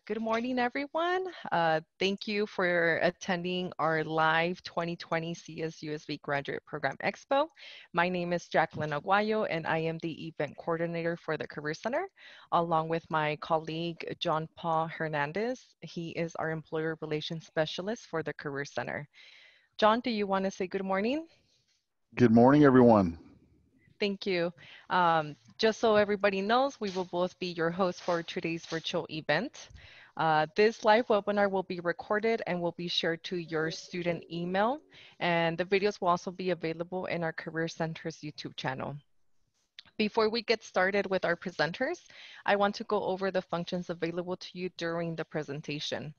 Good morning, everyone. Thank you for attending our live 2020 CSUSB Graduate Program Expo. My name is Jacqueline Aguayo, and I am the event coordinator for the Career Center, along with my colleague, John Paul Hernandez. He is our employer relations specialist for the Career Center. John, do you want to say good morning? Good morning, everyone. Thank you. Just so everybody knows, we will both be your hosts for today's virtual event. This live webinar will be recorded and will be shared to your student email, and the videos will also be available in our Career Center's YouTube channel. Before we get started with our presenters, I want to go over the functions available to you during the presentation.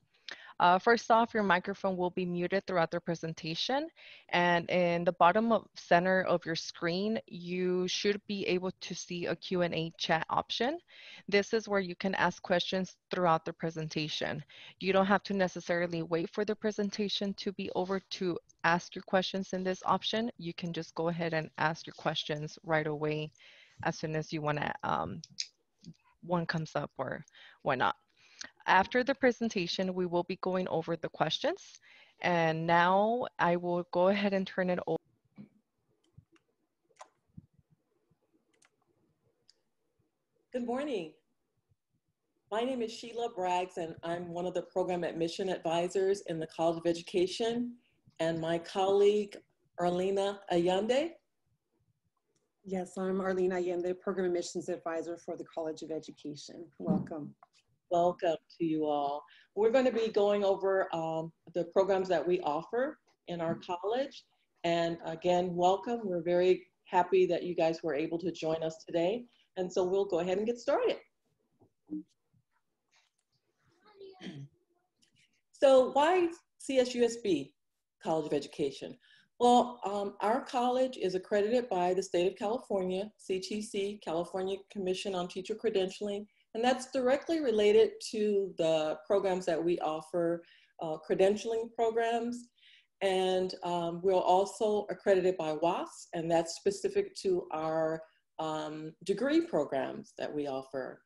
First off, your microphone will be muted throughout the presentation, and in the bottom center of your screen, you should be able to see a Q&A chat option. This is where you can ask questions throughout the presentation. You don't have to necessarily wait for the presentation to be over to ask your questions in this option. You can just go ahead and ask your questions right away as soon as you want to, one comes up or whatnot. After the presentation, we will be going over the questions. And now I will go ahead and turn it over. Good morning. My name is Sheila Braggs, and I'm one of the program admission advisors in the College of Education. And my colleague, Arlena Allende. Yes, I'm Arlena Allende, program admissions advisor for the College of Education. Welcome. Welcome to you all. We're going to be going over the programs that we offer in our college. And again, welcome. We're very happy that you guys were able to join us today. And so we'll go ahead and get started. So why CSUSB, College of Education? Well, our college is accredited by the state of California, CTC, California Commission on Teacher Credentialing. And that's directly related to the programs that we offer, credentialing programs. And we're also accredited by WAS, and that's specific to our degree programs that we offer.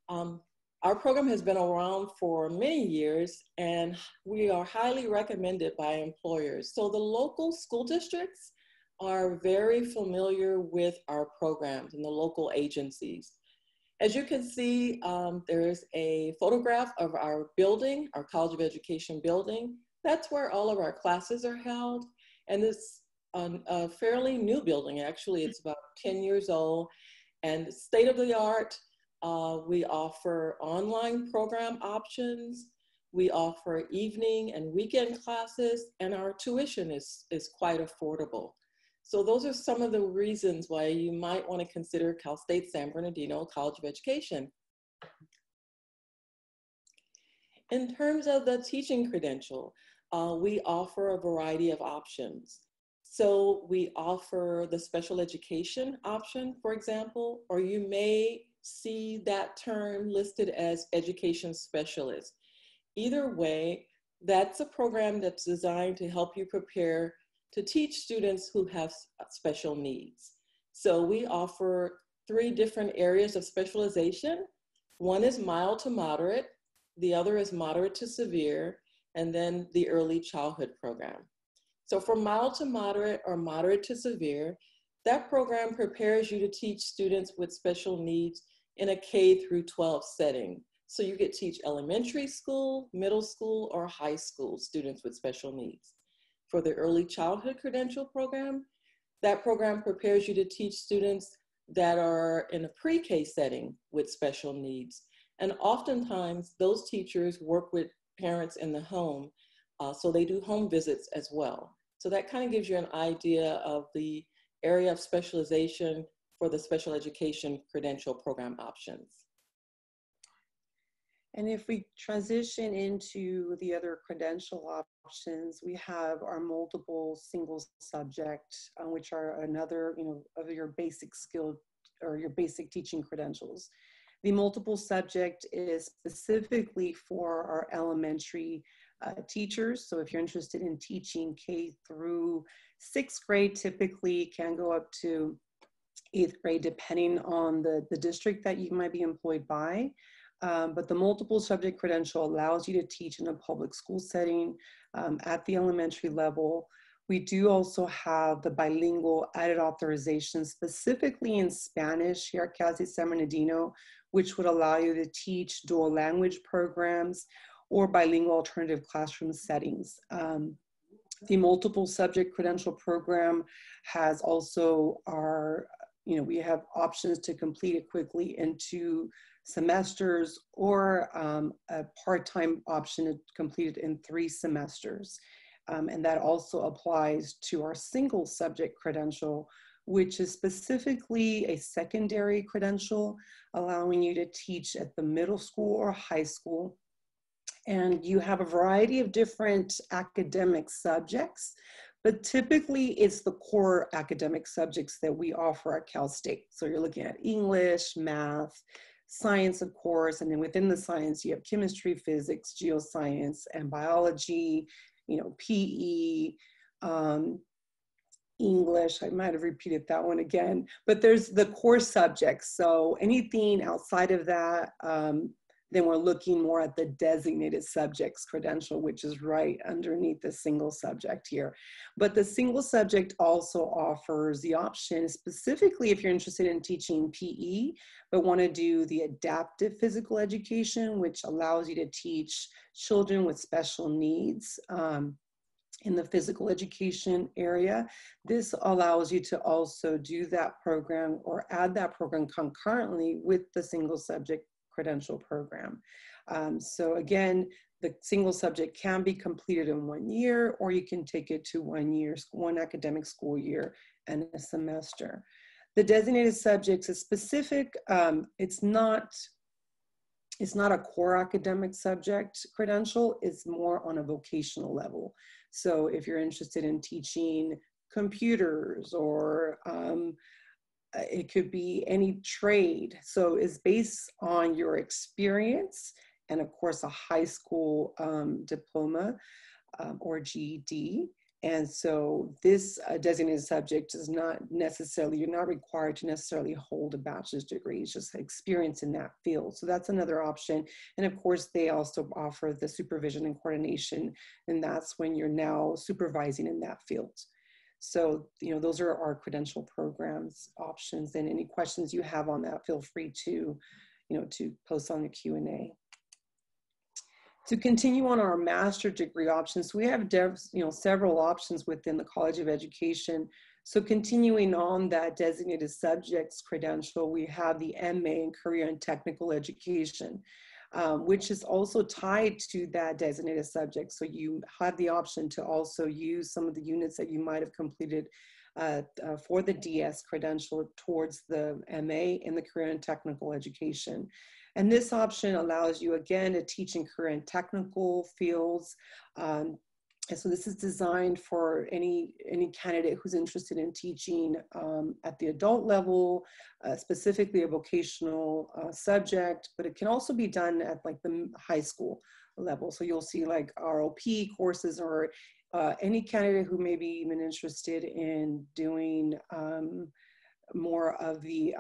Our program has been around for many years, and we are highly recommended by employers. So the local school districts are very familiar with our programs and the local agencies. As you can see, there is a photograph of our building, our College of Education building. That's where all of our classes are held. And it's a fairly new building. Actually, it's about 10 years old and state of the art. We offer online program options. We offer evening and weekend classes, and our tuition is quite affordable. So those are some of the reasons why you might want to consider Cal State San Bernardino College of Education. In terms of the teaching credential, we offer a variety of options. So we offer the special education option, for example, or you may see that term listed as education specialist. Either way, that's a program that's designed to help you prepare to teach students who have special needs. So we offer 3 different areas of specialization. One is mild to moderate, the other is moderate to severe, and then the early childhood program. So for mild to moderate or moderate to severe, that program prepares you to teach students with special needs in a K through 12 setting. So you could teach elementary school, middle school, or high school students with special needs. For the early childhood credential program, that program prepares you to teach students that are in a pre-K setting with special needs. And oftentimes those teachers work with parents in the home, so they do home visits as well. So that kind of gives you an idea of the area of specialization for the special education credential program options. And if we transition into the other credential options, we have our multiple single subject, which are another, of your basic skill or your basic teaching credentials. The multiple subject is specifically for our elementary teachers. So if you're interested in teaching K through 6th grade, typically can go up to 8th grade, depending on the district that you might be employed by. But the multiple subject credential allows you to teach in a public school setting at the elementary level. We do also have the bilingual added authorization specifically in Spanish here at Cal State San Bernardino, which would allow you to teach dual language programs or bilingual alternative classroom settings. The multiple subject credential program has also we have options to complete it quickly into semesters, or a part-time option to complete it in 3 semesters. And that also applies to our single subject credential, which is specifically a secondary credential, allowing you to teach at the middle school or high school. And you have a variety of different academic subjects, but typically it's the core academic subjects that we offer at Cal State. So you're looking at English, math, science, of course, and then within the science, you have chemistry, physics, geoscience, and biology, PE, English. I might have repeated that one again, but there's the core subjects. So anything outside of that, then we're looking more at the designated subjects credential, which is right underneath the single subject here. But the single subject also offers the option, specifically if you're interested in teaching PE, but want to do the adaptive physical education, which allows you to teach children with special needs in the physical education area. This allows you to also do that program or add that program concurrently with the single subject credential program. So again, the single subject can be completed in 1 year, or you can take it to 1 year, 1 academic school year and a semester. The designated subjects is specific. It's not a core academic subject credential. It's more on a vocational level. So if you're interested in teaching computers, or it could be any trade. So it's based on your experience and, of course, a high school diploma or GED. And so this designated subject is not necessarily, you're not required to necessarily hold a bachelor's degree. It's just experience in that field. So that's another option. And of course, they also offer the supervision and coordination, and that's when you're now supervising in that field. So, those are our credential programs options, and any questions you have on that, feel free to, to post on the Q&A. To continue on our master degree options, we have, several options within the College of Education. So continuing on that designated subjects credential, we have the MA in Career and Technical Education, which is also tied to that designated subject. So you have the option to also use some of the units that you might have completed for the DS credential towards the MA in the Career and Technical Education. And this option allows you, again, to teach in career and technical fields. And so this is designed for any candidate who's interested in teaching at the adult level, specifically a vocational subject, but it can also be done at like the high school level. So you'll see like ROP courses, or any candidate who may be even interested in doing more of the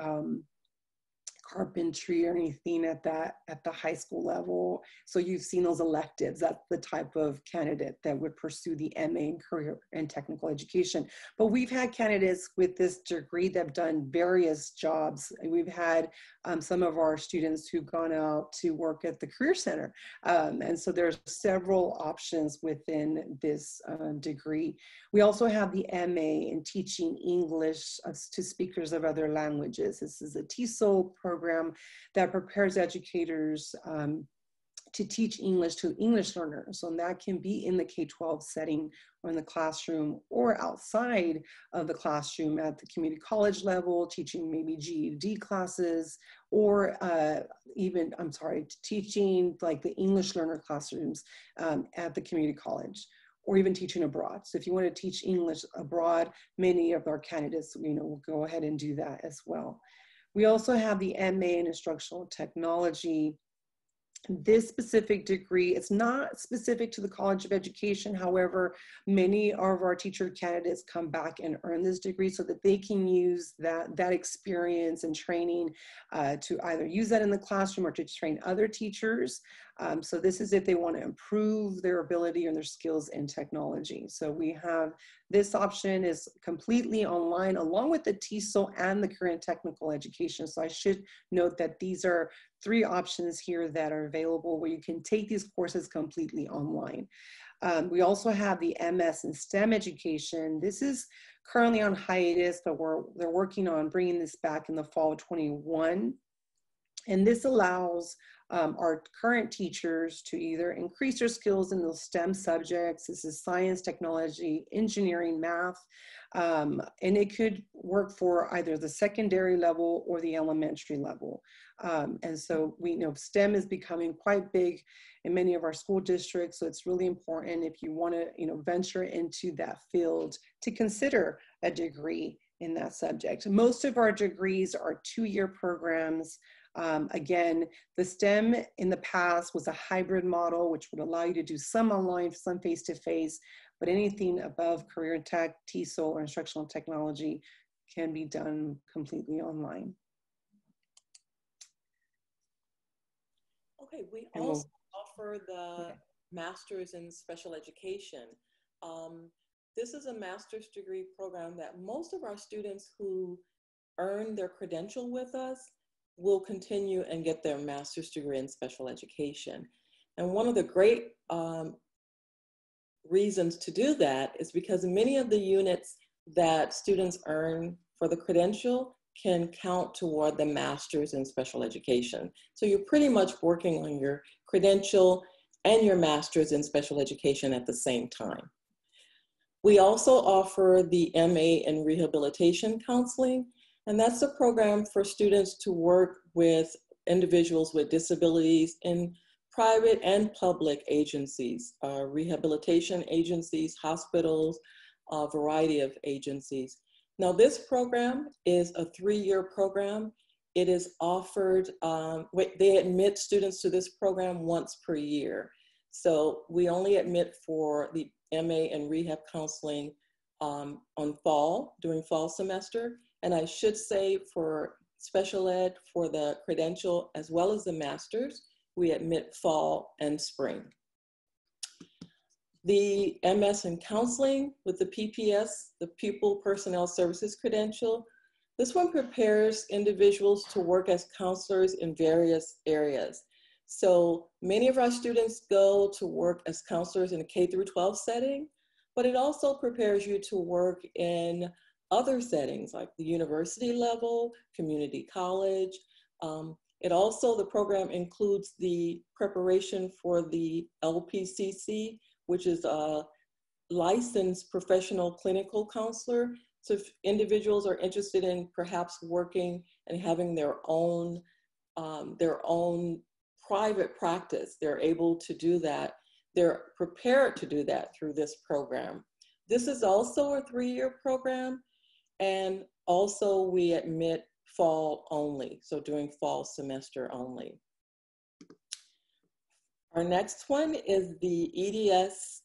carpentry or anything at the high school level. So you've seen those electives. That's the type of candidate that would pursue the MA in Career and Technical Education. But we've had candidates with this degree that have done various jobs. We've had some of our students who've gone out to work at the Career Center. And so there's several options within this degree. We also have the MA in Teaching English to Speakers of Other Languages. This is a TESOL program that prepares educators to teach English to English learners. So that can be in the K-12 setting, or in the classroom, or outside of the classroom at the community college level, teaching maybe GED classes, or teaching like the English learner classrooms at the community college, or even teaching abroad. So if you want to teach English abroad, many of our candidates, will go ahead and do that as well. We also have the MA in Instructional Technology, This specific degree, it's not specific to the College of Education. However, many of our teacher candidates come back and earn this degree so that they can use that experience and training to either use that in the classroom or to train other teachers. So this is if they want to improve their ability and their skills in technology. So we have this option is completely online along with the TESOL and the career and technical education. So I should note that these are 3 options here that are available where you can take these courses completely online. We also have the MS in STEM education. This is currently on hiatus, but they're working on bringing this back in the fall of 21. And this allows our current teachers to either increase their skills in those STEM subjects. This is science, technology, engineering, math, and it could work for either the secondary level or the elementary level. And so we know STEM is becoming quite big in many of our school districts. So it's really important if you want to, venture into that field to consider a degree in that subject. Most of our degrees are 2-year programs. Again, the STEM in the past was a hybrid model, which would allow you to do some online, some face-to-face, but anything above career and tech, TESOL, or instructional technology can be done completely online. Okay, we also offer the Master's in Special Education. This is a master's degree program that most of our students who earn their credential with us will continue and get their master's degree in special education. And one of the great reasons to do that is because many of the units that students earn for the credential can count toward the master's in special education. So you're pretty much working on your credential and your master's in special education at the same time. We also offer the MA in rehabilitation counseling, and that's a program for students to work with individuals with disabilities in private and public agencies, rehabilitation agencies, hospitals, a variety of agencies. Now, this program is a 3-year program. It is offered, they admit students to this program once per year. So we only admit for the MA and rehab counseling during fall semester. And I should say for special ed, for the credential, as well as the master's, we admit fall and spring. The MS in counseling with the PPS, the Pupil Personnel Services credential, this one prepares individuals to work as counselors in various areas. So many of our students go to work as counselors in a K-12 setting, but it also prepares you to work in other settings like the university level, community college. The program includes the preparation for the LPCC, which is a licensed professional clinical counselor. So if individuals are interested in perhaps working and having their own private practice, they're able to do that. They're prepared to do that through this program. This is also a 3-year program, and also we admit fall only, so during fall semester only. Our next one is the EDS,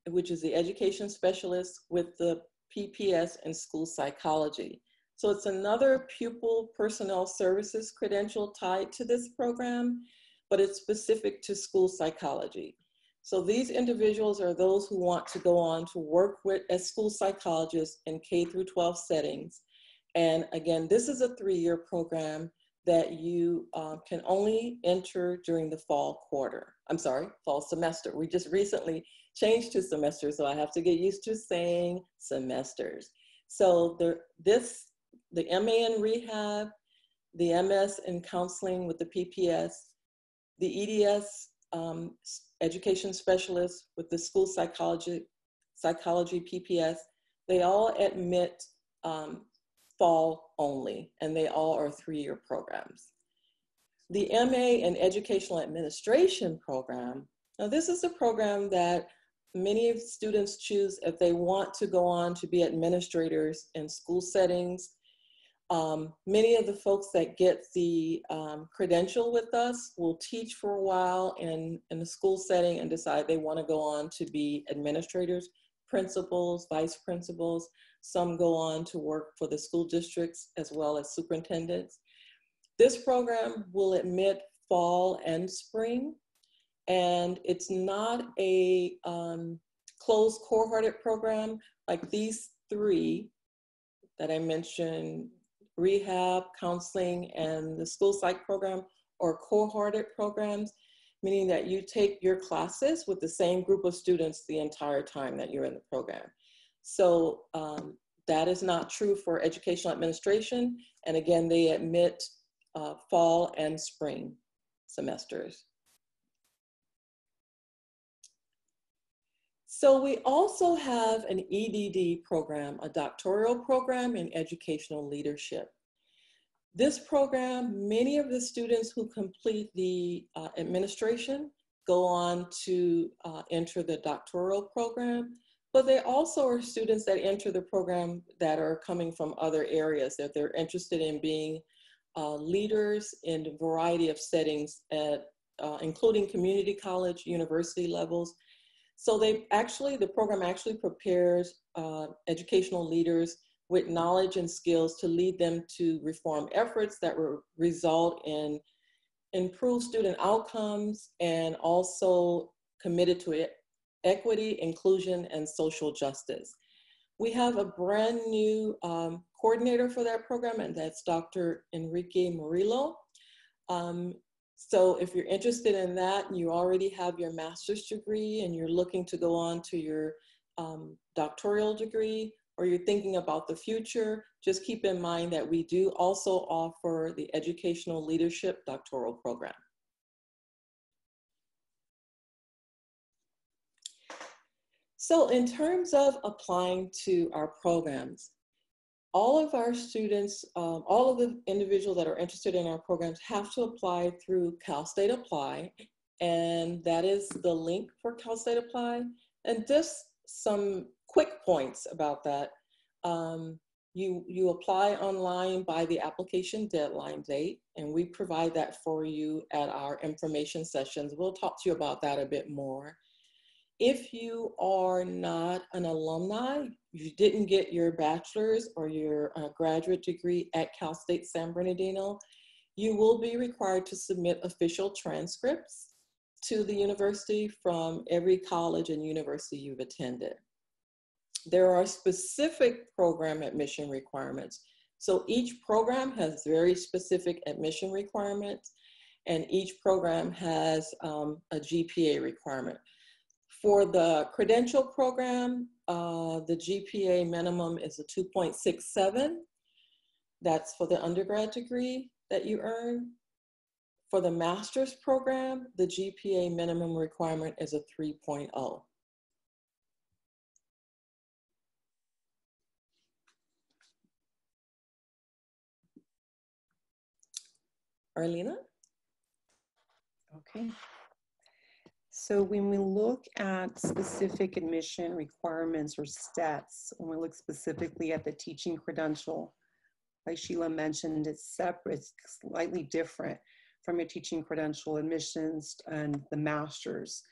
which is the education specialist with the PPS and school psychology. So it's another pupil personnel services credential tied to this program, but it's specific to school psychology. So these individuals are those who want to go on to work as school psychologists in K-12 settings. And again, this is a 3-year program that you can only enter during the fall semester. We just recently changed to semesters, so I have to get used to saying semesters. So the MA in rehab, the MS in counseling with the PPS, the EDS education specialist with the school psychology PPS, they all admit fall only, and they all are 3-year programs. The MA in Educational Administration program, now this is a program that many students choose if they want to go on to be administrators in school settings. Many of the folks that get the credential with us will teach for a while in the school setting and decide they want to go on to be administrators, principals, vice principals. Some go on to work for the school districts as well as superintendents. This program will admit fall and spring, and it's not a closed cohorted program like these three that I mentioned, rehab, counseling, and the school psych program, or cohorted programs, meaning that you take your classes with the same group of students the entire time that you're in the program. So that is not true for educational administration. And again, they admit fall and spring semesters. So we also have an EDD program, a doctoral program in educational leadership. This program, many of the students who complete the administration go on to enter the doctoral program, but they also are students that enter the program that are coming from other areas, that they're interested in being leaders in a variety of settings at, including community college, university levels. So the program actually prepares educational leaders with knowledge and skills to lead them to reform efforts that will result in improved student outcomes, and also committed to equity, inclusion, and social justice. We have a brand new coordinator for that program, and that's Dr. Enrique Murillo. So if you're interested in that and you already have your master's degree and you're looking to go on to your doctoral degree, or you're thinking about the future, just keep in mind that we do also offer the educational leadership doctoral program. So in terms of applying to our programs, all of our students, all of the individuals that are interested in our programs have to apply through Cal State Apply, and that is the link for Cal State Apply. And just some quick points about that. You apply online by the application deadline date, and we provide that for you at our information sessions. We'll talk to you about that a bit more. If you are not an alumni, you didn't get your bachelor's or your graduate degree at Cal State San Bernardino, you will be required to submit official transcripts to the university from every college and university you've attended. There are specific program admission requirements. So each program has very specific admission requirements, and each program has a GPA requirement. For the credential program, the GPA minimum is a 2.67. That's for the undergrad degree that you earn. For the master's program, the GPA minimum requirement is a 3.0. Arlena? Okay. So when we look at specific admission requirements or stats, when we look specifically at the teaching credential, like Sheila mentioned, it's separate, it's slightly different from your teaching credential admissions and the master's.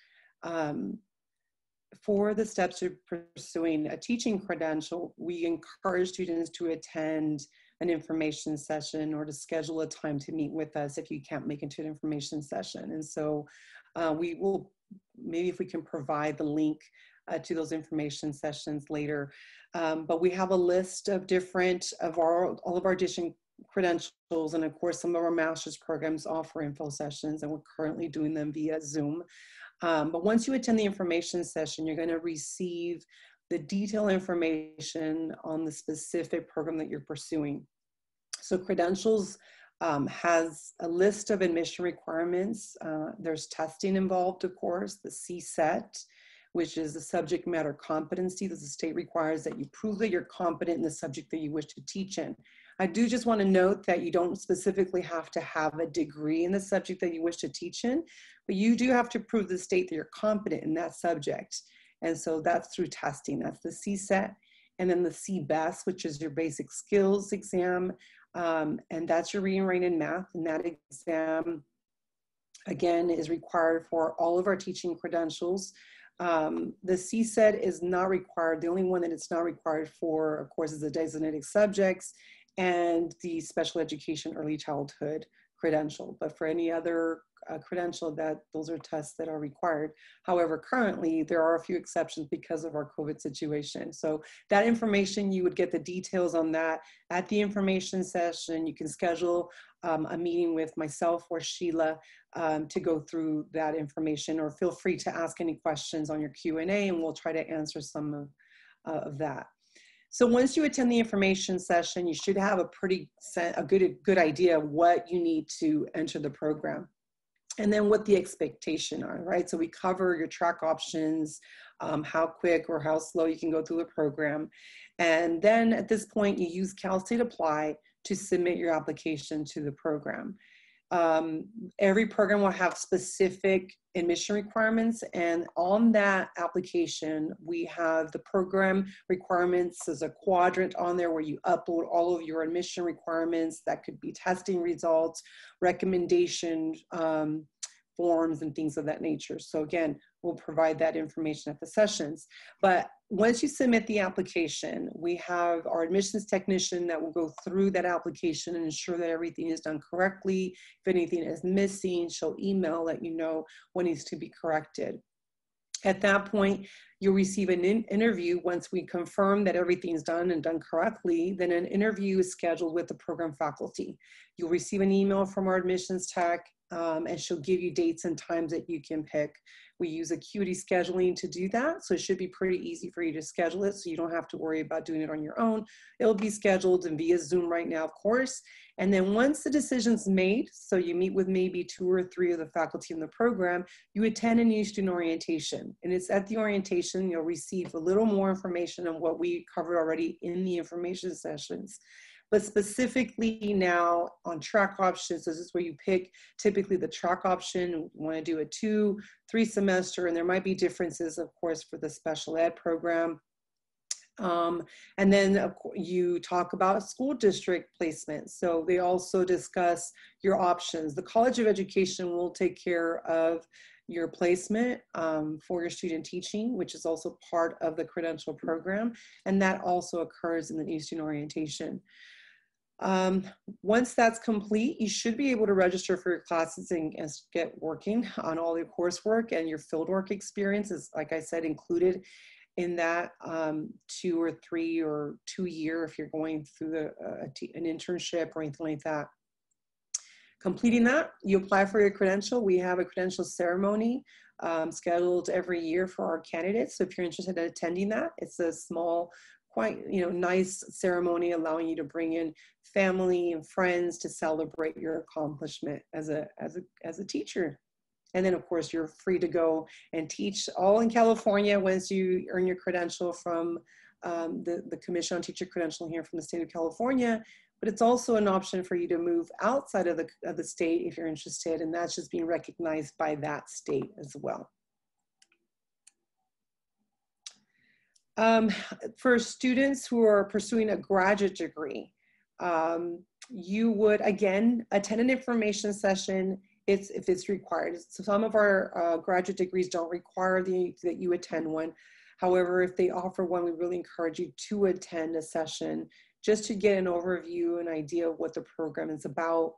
For the steps of pursuing a teaching credential, we encourage students to attend an information session or to schedule a time to meet with us if you can't make it to an information session. And so we will, maybe if we can provide the link to those information sessions later. But we have a list of all of our teaching credentials, and of course some of our master's programs offer info sessions, and we're currently doing them via Zoom. But once you attend the information session, you're going to receive the detailed information on the specific program that you're pursuing. So credentials has a list of admission requirements. There's testing involved, of course, the CSET, which is the subject matter competency that the state requires that you prove that you're competent in the subject that you wish to teach in. I do just want to note that you don't specifically have to have a degree in the subject that you wish to teach in, but you do have to prove to the state that you're competent in that subject. And so that's through testing. That's the CSET. And then the SEABEST, which is your basic skills exam. And that's your reading, writing, and math. And that exam, again, is required for all of our teaching credentials. The CSED is not required. The only one that it's not required for, of course, is the designated subjects and the special education early childhood credential. But for any other credential, those are tests that are required. However, currently there are a few exceptions because of our COVID situation. So that information, you would get the details on that at the information session. You can schedule a meeting with myself or Sheila to go through that information, or feel free to ask any questions on your Q&A and we'll try to answer some of that. So once you attend the information session, you should have a good idea of what you need to enter the program, and then what the expectation are, right? So we cover your track options, how quick or how slow you can go through the program. And then at this point, you use Cal State Apply to submit your application to the program. Every program will have specific admission requirements, and on that application we have the program requirements. There's a quadrant on there where you upload all of your admission requirements. That could be testing results, recommendation forms, and things of that nature. So again, we'll provide that information at the sessions. But once you submit the application, we have our admissions technician that will go through that application and ensure that everything is done correctly. If anything is missing, she'll let you know what needs to be corrected. At that point, you'll receive an interview. Once we confirm that everything's done and done correctly, then an interview is scheduled with the program faculty. You'll receive an email from our admissions tech, and she'll give you dates and times that you can pick. We use Acuity scheduling to do that, so it should be pretty easy for you to schedule it, so you don't have to worry about doing it on your own. It'll be scheduled and via Zoom right now, of course. And then once the decision's made, so you meet with maybe 2 or 3 of the faculty in the program, you attend a new student orientation. And it's at the orientation you'll receive a little more information on what we covered already in the information sessions. But specifically now on track options, this is where you pick typically the track option. You want to do a 2-3 semester, and there might be differences, of course, for the special ed program. And then you talk about school district placement. So they also discuss your options. The College of Education will take care of your placement for your student teaching, which is also part of the credential program. And that also occurs in the new student orientation. Once that's complete, you should be able to register for your classes and get working on all your coursework, and your fieldwork experience is, like I said, included in that 2 or 3 or 2 year if you're going through an internship or anything like that. Completing that, you apply for your credential. We have a credential ceremony scheduled every year for our candidates. So if you're interested in attending that, it's a small, quite nice ceremony allowing you to bring in family and friends to celebrate your accomplishment as a teacher. And then, of course, you're free to go and teach all in California once you earn your credential from the Commission on Teacher Credentialing here from the state of California. But it's also an option for you to move outside of the state if you're interested, and that's just being recognized by that state as well. For students who are pursuing a graduate degree, you would, again, attend an information session if it's required. So some of our graduate degrees don't require that you attend one. However, if they offer one, we really encourage you to attend a session just to get an overview, an idea of what the program is about.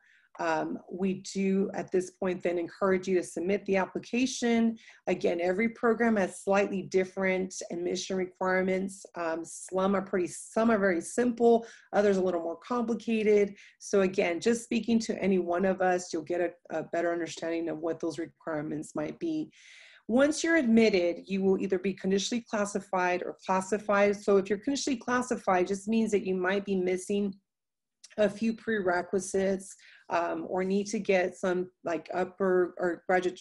We do, at this point, then encourage you to submit the application. Again, every program has slightly different admission requirements. Some are very simple, others a little more complicated. So again, just speaking to any one of us, you'll get a better understanding of what those requirements might be. Once you're admitted, you will either be conditionally classified or classified. So if you're conditionally classified, it just means that you might be missing a few prerequisites or need to get some like upper or graduate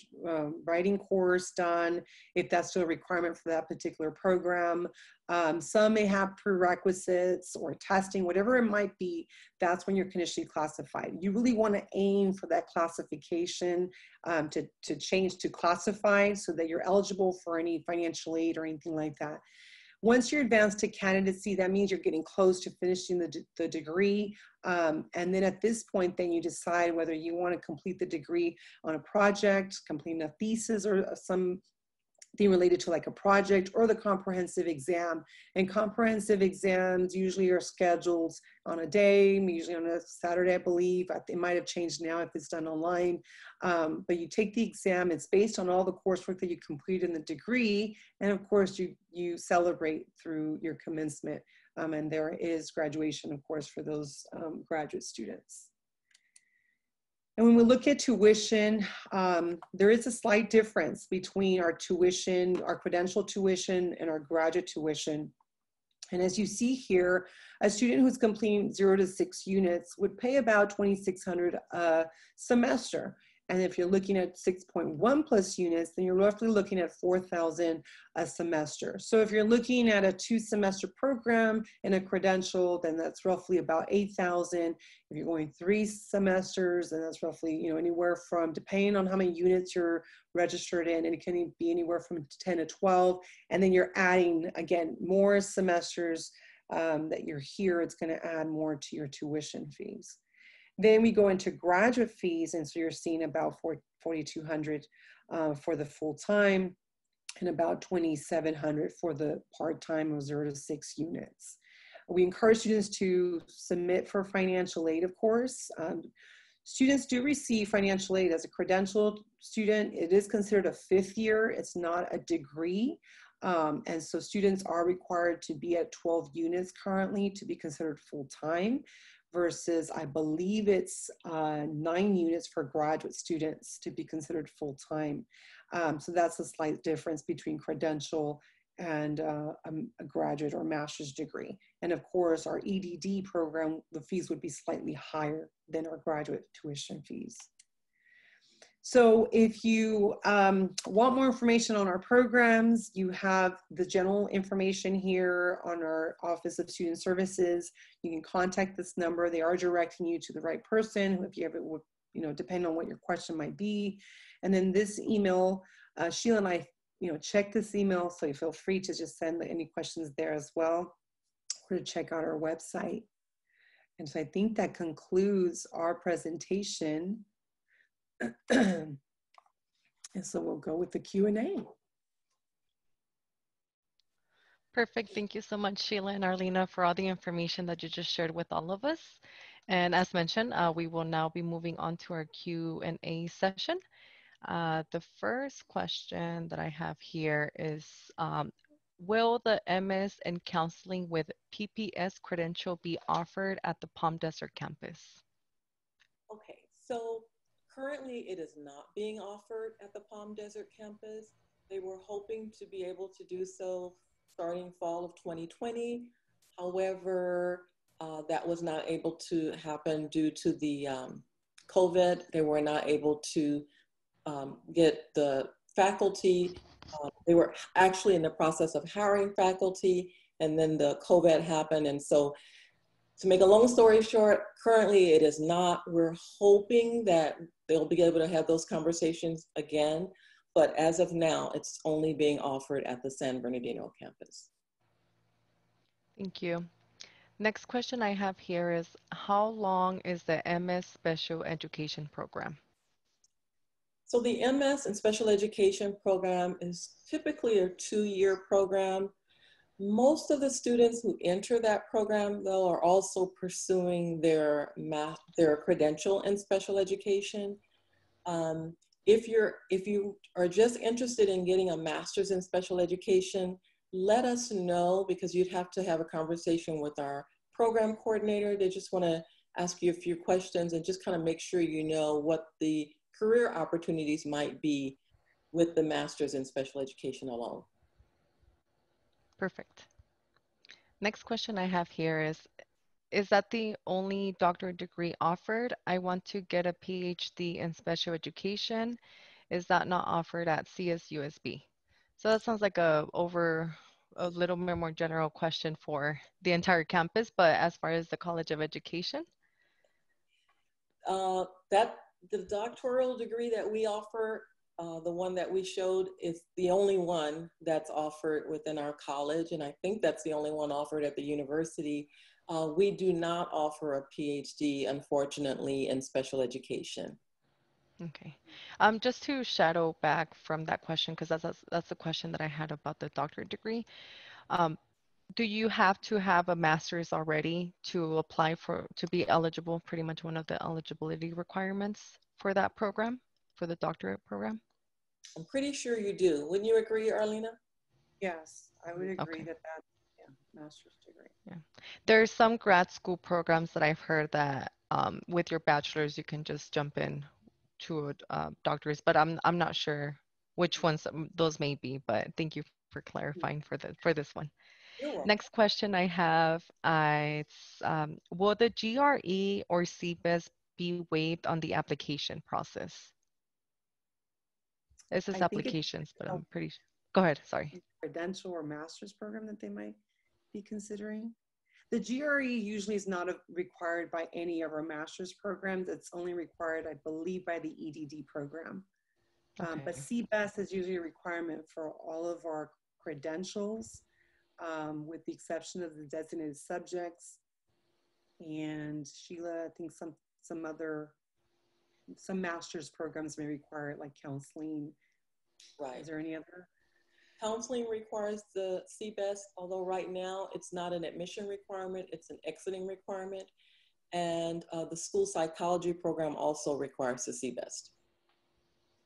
writing course done if that's still a requirement for that particular program. Some may have prerequisites or testing, whatever it might be. That's when you're conditionally classified. You really want to aim for that classification to change to classified so that you're eligible for any financial aid or anything like that. Once you're advanced to candidacy, that means you're getting close to finishing the degree. And then at this point, then you decide whether you want to complete the degree on a project, completing a thesis or something related to like a project, or the comprehensive exam. And comprehensive exams usually are scheduled on a day, usually on a Saturday, I believe. It might have changed now if it's done online. But you take the exam, it's based on all the coursework that you complete in the degree. And of course, you celebrate through your commencement. And there is graduation, of course, for those graduate students. And when we look at tuition, there is a slight difference between our tuition, our credential tuition, and our graduate tuition. And as you see here, a student who's completing 0 to 6 units would pay about $2,600 a semester. And if you're looking at 6.1 plus units, then you're roughly looking at $4,000 a semester. So if you're looking at a 2-semester program and a credential, then that's roughly about $8,000. If you're going 3 semesters, then that's roughly, you know, anywhere from, depending on how many units you're registered in, and it can be anywhere from 10 to 12. And then you're adding, again, more semesters that you're here, it's going to add more to your tuition fees. Then we go into graduate fees, and so you're seeing about $4,200 for the full-time and about $2,700 for the part-time of 0 to 6 units. We encourage students to submit for financial aid, of course. Students do receive financial aid as a credentialed student. It is considered a 5th year. It's not a degree. And so students are required to be at 12 units currently to be considered full-time, versus I believe it's 9 units for graduate students to be considered full-time. So that's a slight difference between credential and a graduate or master's degree. And of course, our EDD program, the fees would be slightly higher than our graduate tuition fees. So if you want more information on our programs, you have the general information here on our Office of Student Services. You can contact this number. They are directing you to the right person if you have it, you know, depending on what your question might be. And then this email, Sheila and I, you know, check this email, so you feel free to just send any questions there as well, or to check out our website. And so I think that concludes our presentation. And so we'll go with the Q&A. Perfect. Thank you so much, Sheila and Arlena, for all the information that you just shared with all of us. And as mentioned, we will now be moving on to our Q&A session. The first question that I have here is, will the MS in counseling with PPS credential be offered at the Palm Desert campus? Okay, so currently it is not being offered at the Palm Desert campus. They were hoping to be able to do so starting fall of 2020. However, that was not able to happen due to the COVID. They were not able to get the faculty. They were actually in the process of hiring faculty, and then the COVID happened. And so, to make a long story short, currently it is not. We're hoping that they'll be able to have those conversations again, but as of now, it's only being offered at the San Bernardino campus. Thank you. Next question I have here is, how long is the MS Special Education program? So the MS in Special Education program is typically a 2-year program. Most of the students who enter that program, though, are also pursuing their credential in special education. If you are just interested in getting a master's in special education, let us know, because you'd have to have a conversation with our program coordinator. They just want to ask you a few questions and just kind of make sure you know what the career opportunities might be with the master's in special education alone. Perfect. Next question I have here is that the only doctorate degree offered? I want to get a PhD in special education. Is that not offered at CSUSB? So that sounds like a little bit more general question for the entire campus, but as far as the College of Education? The doctoral degree that we offer The one that we showed is the only one that's offered within our college, and I think that's the only one offered at the university. We do not offer a PhD, unfortunately, in special education. Okay. Just to shadow back from that question, because that's the question that I had about the doctorate degree. Um, do you have to have a master's already to apply to be eligible, pretty much one of the eligibility requirements for that program, for the doctorate program? I'm pretty sure you do. Wouldn't you agree, Arlena? Yes, I would agree Okay. that yeah, master's degree. Yeah. There's some grad school programs that I've heard that with your bachelor's, you can just jump in to a doctor's, but I'm not sure which ones those may be, but thank you for clarifying for this one. You're welcome. Next question I have, it's will the GRE or CBEST be waived on the application process? This is I think it's applications, but I'm pretty sure. Go ahead, sorry. credential or master's program that they might be considering. The GRE usually is not required by any of our master's programs. It's only required, I believe, by the EDD program. Okay. But CBEST is usually a requirement for all of our credentials, with the exception of the designated subjects. And Sheila, I think some master's programs may require it, like counseling. Right. Is there any other? Counseling requires the CSUSB, although right now it's not an admission requirement, it's an exiting requirement. And the school psychology program also requires the CSUSB.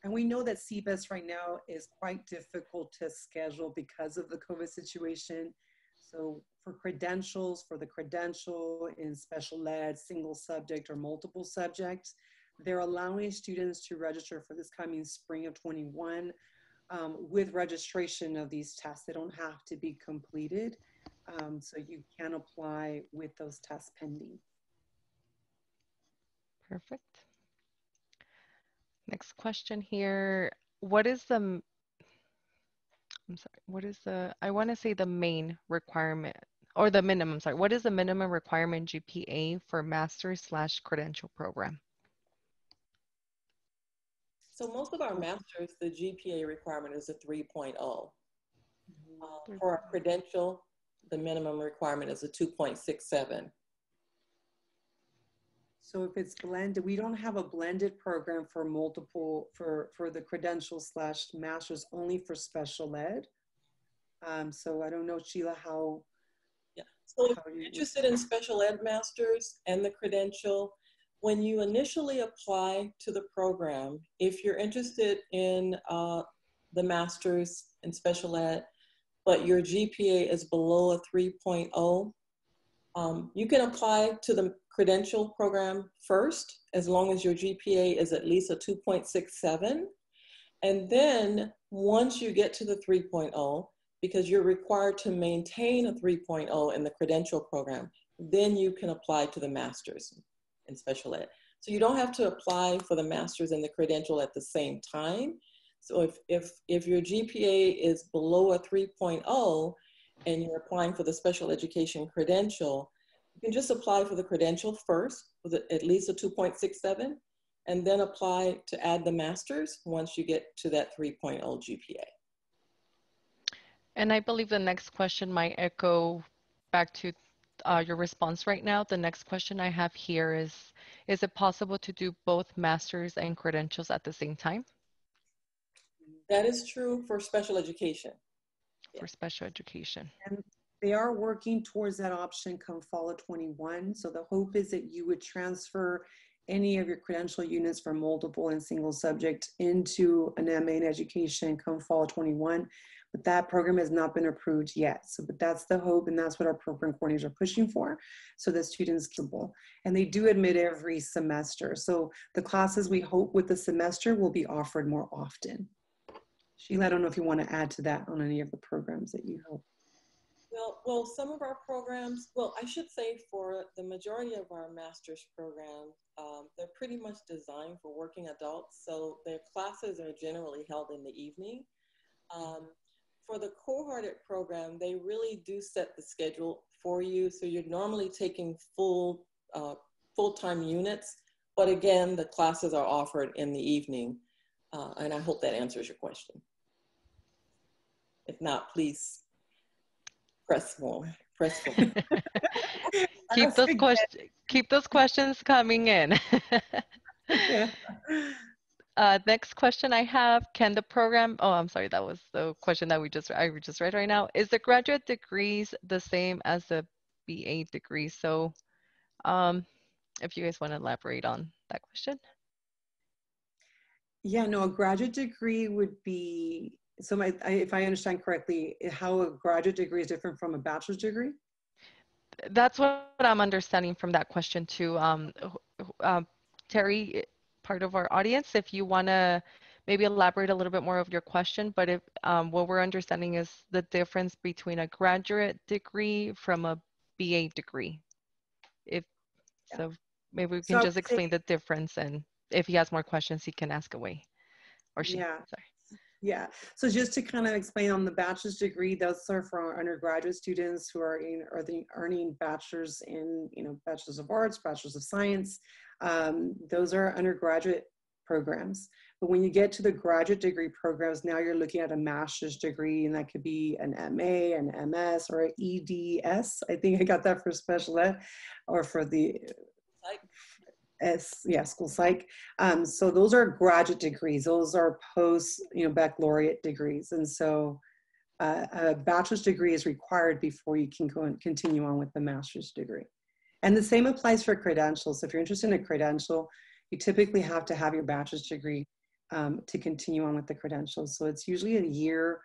And we know that CSUSB right now is quite difficult to schedule because of the COVID situation. So for credentials, for the credential in special ed, single subject or multiple subjects, they're allowing students to register for this coming spring of 21 with registration of these tests. They don't have to be completed. So you can apply with those tests pending. Perfect. Next question here. What is the, I'm sorry, what is the, I want to say the main requirement or the minimum, sorry, what is the minimum requirement GPA for master/credential program? So most of our masters, the GPA requirement is a 3.0. For a credential, the minimum requirement is a 2.67. So if it's blended, we don't have a blended program for multiple, for the credential/masters, only for special ed. So I don't know, Sheila, how. Yeah. So if you're interested in special ed masters and the credential, when you initially apply to the program, if you're interested in the masters in special ed, but your GPA is below a 3.0, you can apply to the credential program first, as long as your GPA is at least a 2.67. And then once you get to the 3.0, because you're required to maintain a 3.0 in the credential program, then you can apply to the masters in special ed. So you don't have to apply for the masters and the credential at the same time. So if your GPA is below a 3.0 and you're applying for the special education credential, you can just apply for the credential first with at least a 2.67 and then apply to add the masters once you get to that 3.0 GPA. And I believe the next question might echo back to your response right now. The next question I have here is it possible to do both masters and credentials at the same time? That is true for special education. For special education. And they are working towards that option come fall of 21. So the hope is that you would transfer any of your credential units from multiple and single subject into an MA in education come fall of 21. But that program has not been approved yet. So, but that's the hope, and that's what our program coordinators are pushing for, so that students can, and they do admit every semester. So the classes we hope with the semester will be offered more often. Sheila, I don't know if you want to add to that on any of the programs that you hope. Well, some of our programs, well, I should say for the majority of our master's programs, they're pretty much designed for working adults. So their classes are generally held in the evening. For the cohorted program, they really do set the schedule for you. So you're normally taking full-time units, but again, the classes are offered in the evening. And I hope that answers your question. If not, please press one. Press one. Keep those questions coming in. Yeah. Next question I have, can the program, oh, I'm sorry, that was the question that I just read right now. Is the graduate degrees the same as the BA degree? So if you guys want to elaborate on that question. Yeah, no, a graduate degree would be, so if I understand correctly, how a graduate degree is different from a bachelor's degree? That's what I'm understanding from that question too. Terry, part of our audience, if you want to maybe elaborate a little bit more of your question, but if what we're understanding is the difference between a graduate degree from a BA degree. If Yeah. so, maybe we So can I just would say, explain the difference, and if he has more questions, he can ask away, or she. yeah. Sorry. Yeah, so just to kind of explain on the bachelor's degree, those are for our undergraduate students who are earning bachelor's in, bachelor's of arts, bachelor's of science. Those are undergraduate programs. But when you get to the graduate degree programs, now you're looking at a master's degree, and that could be an MA, an MS, or an EDS. I think I got that for special ed, or for the school psych. So those are graduate degrees. Those are post, baccalaureate degrees. And so a bachelor's degree is required before you can go and continue on with the master's degree. And the same applies for credentials. So if you're interested in a credential, you typically have to have your bachelor's degree to continue on with the credentials. So it's usually a year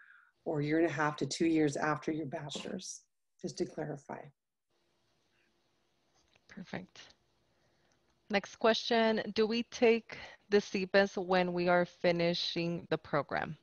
or year and a half to 2 years after your bachelor's, just to clarify. Perfect. Next question, do we take the CBEST when we are finishing the program?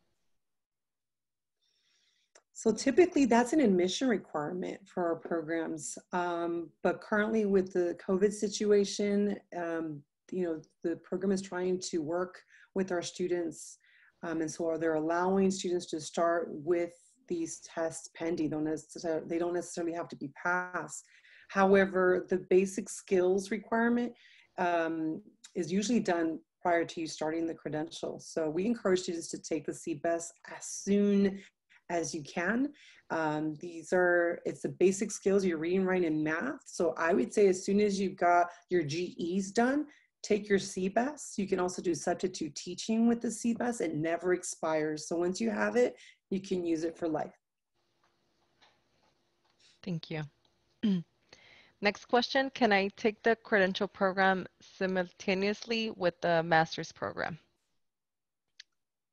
So typically that's an admission requirement for our programs. But currently with the COVID situation, the program is trying to work with our students. And so they're allowing students to start with these tests pending. They don't necessarily have to be passed. However, the basic skills requirement is usually done prior to you starting the credential. So we encourage students to take the CBEST as soon as you can. It's the basic skills, your reading, writing, and math. So I would say as soon as you've got your GEs done, take your CBEST. You can also do substitute teaching with the CBEST. It never expires. So once you have it, you can use it for life. Thank you. Next question, can I take the credential program simultaneously with the master's program?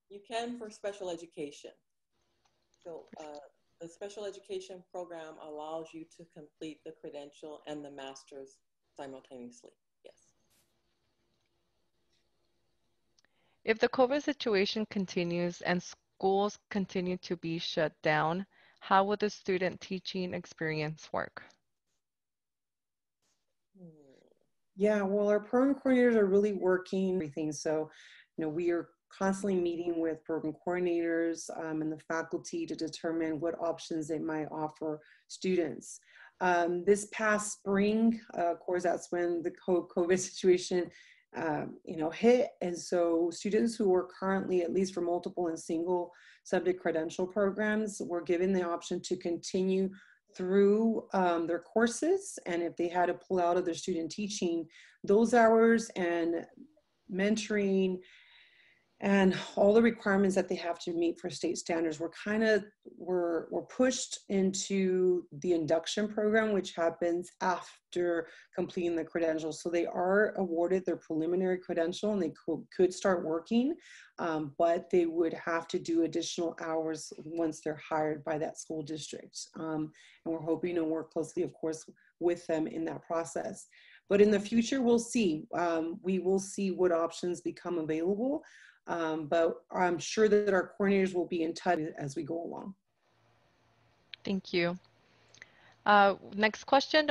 You can for special education. So the special education program allows you to complete the credential and the master's simultaneously, yes. If the COVID situation continues and schools continue to be shut down, how would the student teaching experience work? Yeah, well, our program coordinators are really working everything. So, we are constantly meeting with program coordinators and the faculty to determine what options they might offer students. This past spring, of course, that's when the COVID situation, hit. And so students who are currently, at least for multiple and single subject credential programs, were given the option to continue through their courses, and if they had to pull out of their student teaching, those hours and mentoring and all the requirements that they have to meet for state standards were pushed into the induction program, which happens after completing the credentials. So they are awarded their preliminary credential and they could start working, but they would have to do additional hours once they're hired by that school district. And we're hoping to work closely, of course, with them in that process. But in the future, we'll see. We will see what options become available. But I'm sure that our coordinators will be in touch as we go along. Thank you. Next question,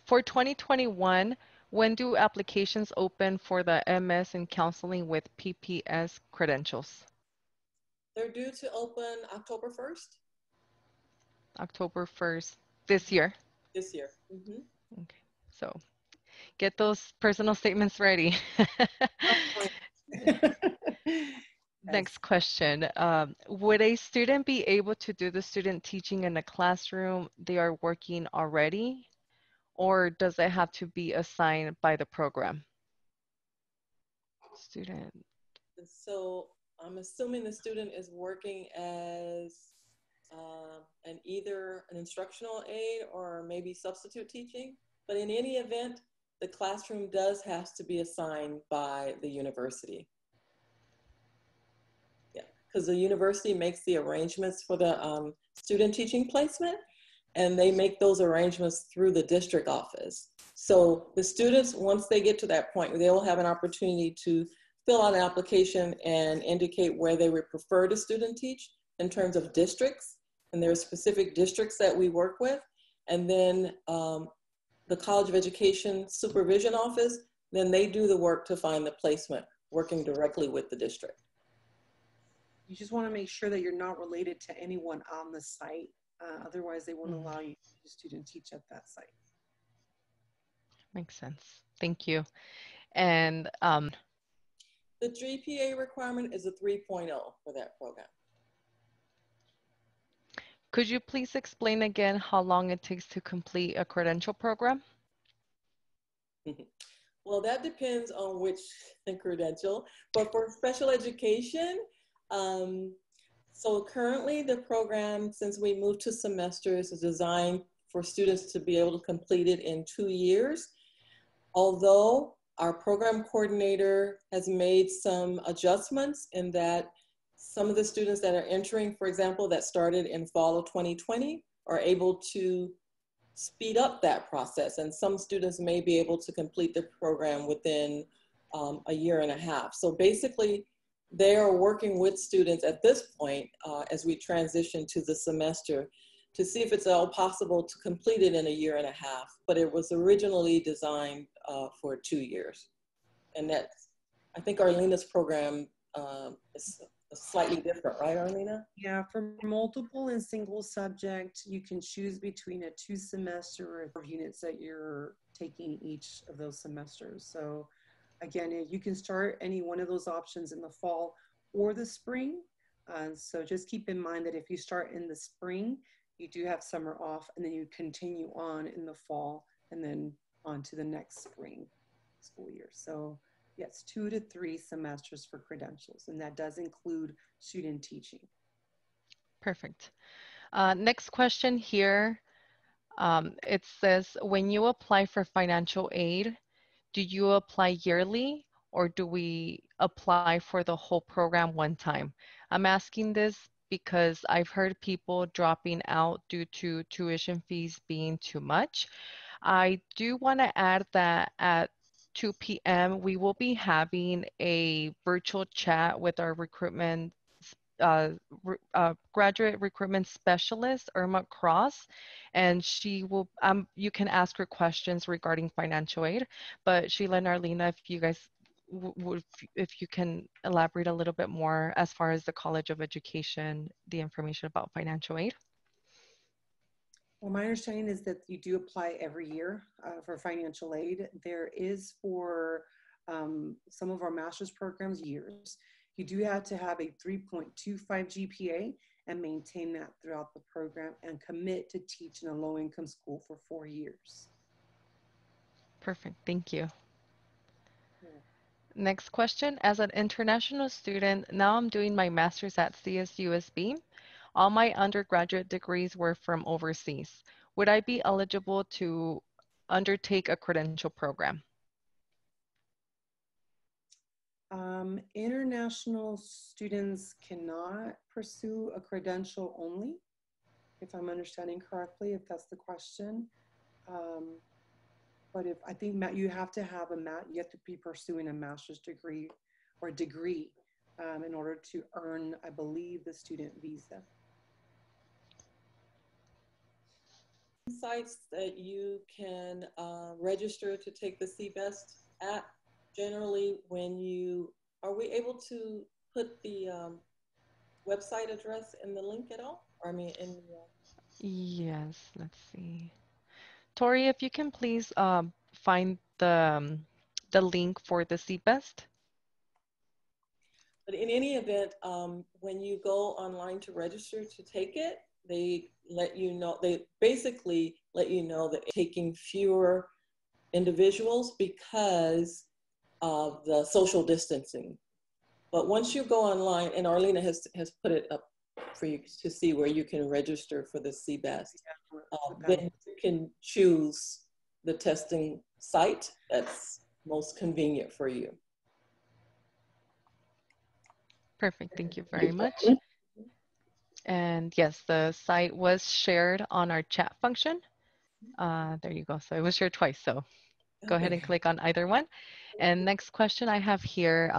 for 2021, when do applications open for the MS in counseling with PPS credentials? They're due to open October 1st. October 1st, this year? This year. Mm-hmm. Okay, so get those personal statements ready. Next question. Would a student be able to do the student teaching in a classroom they are working already, or does it have to be assigned by the program? Student. So I'm assuming the student is working as either an instructional aid or maybe substitute teaching. But in any event, the classroom does have to be assigned by the university. Yeah, because the university makes the arrangements for the student teaching placement, and they make those arrangements through the district office. So the students, once they get to that point, they will have an opportunity to fill out an application and indicate where they would prefer to student teach in terms of districts. And there are specific districts that we work with. And then the College of Education Supervision Office, then they do the work to find the placement, working directly with the district. You just want to make sure that you're not related to anyone on the site. Otherwise, they won't allow you to student teach at that site. Makes sense. Thank you. And the GPA requirement is a 3.0 for that program. could you please explain again how long it takes to complete a credential program? Well, that depends on which credential, but for special education, so currently the program, since we moved to semesters, is designed for students to be able to complete it in 2 years. Although our program coordinator has made some adjustments in that some of the students that are entering, for example, that started in fall of 2020, are able to speed up that process. And some students may be able to complete the program within a year and a half. So basically, they are working with students at this point as we transition to the semester to see if it's all possible to complete it in a year and a half. But it was originally designed for 2 years. And that's, I think Arlena's program is slightly different, right, Arlena? Yeah, for multiple and single subject, you can choose between a 2-semester or units that you're taking each of those semesters. So again, you can start any one of those options in the fall or the spring. So just keep in mind that if you start in the spring, you do have summer off, and then you continue on in the fall and then on to the next spring school year. So yes, 2 to 3 semesters for credentials, and that does include student teaching. Perfect. Next question here. It says, when you apply for financial aid, do you apply yearly or do we apply for the whole program one time? I'm asking this because I've heard people dropping out due to tuition fees being too much. I do want to add that at 2 p.m. we will be having a virtual chat with our uh, graduate recruitment specialist, Irma Cross, and she will, you can ask her questions regarding financial aid, but Sheila and Arlena, if you guys if you can elaborate a little bit more as far as the College of Education, the information about financial aid. Well, my understanding is that you do apply every year for financial aid. There is for some of our master's programs years. You do have to have a 3.25 GPA and maintain that throughout the program and commit to teach in a low-income school for 4 years. Perfect, thank you. Yeah. Next question, as an international student, now I'm doing my master's at CSUSB. All my undergraduate degrees were from overseas. Would I be eligible to undertake a credential program? International students cannot pursue a credential only, if I'm understanding correctly, if that's the question. But if I think you have to have you have to be pursuing a master's degree or degree in order to earn, I believe, the student visa. Sites that you can register to take the CSUSB at. Generally, are we able to put the website address in the link at all? Or I mean, in the Yes, let's see. Tori, if you can please find the link for the CBEST. But in any event, when you go online to register to take it, they let you know, they basically let you know that taking fewer individuals because of the social distancing. But once you go online, and Arlena has put it up for you to see where you can register for the CBEST, then you can choose the testing site that's most convenient for you. Perfect. Thank you very much. And yes, the site was shared on our chat function. There you go. So it was shared twice. So go ahead and click on either one. And next question I have here,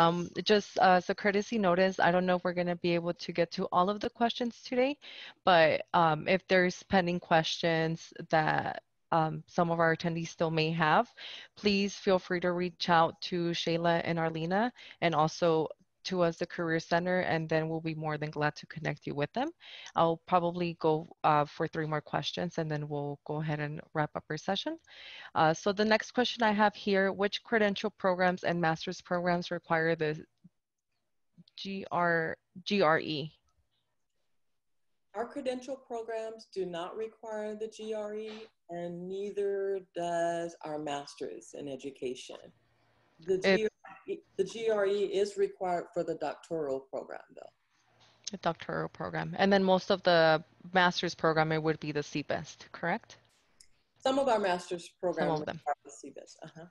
just as a courtesy notice, I don't know if we're going to be able to get to all of the questions today, but if there's pending questions that some of our attendees still may have, please feel free to reach out to Shayla and Arlena, and also to us, the Career Center, and then we'll be more than glad to connect you with them. I'll probably go for 3 more questions, and then we'll go ahead and wrap up our session. So the next question I have here, which credential programs and master's programs require the GRE? Our credential programs do not require the GRE, and neither does our master's in education. The GRE is required for the doctoral program, though. The doctoral program. And then most of the master's program, it would be the CBEST, correct? Some of our master's Some programs of them. require the CBEST. Okay.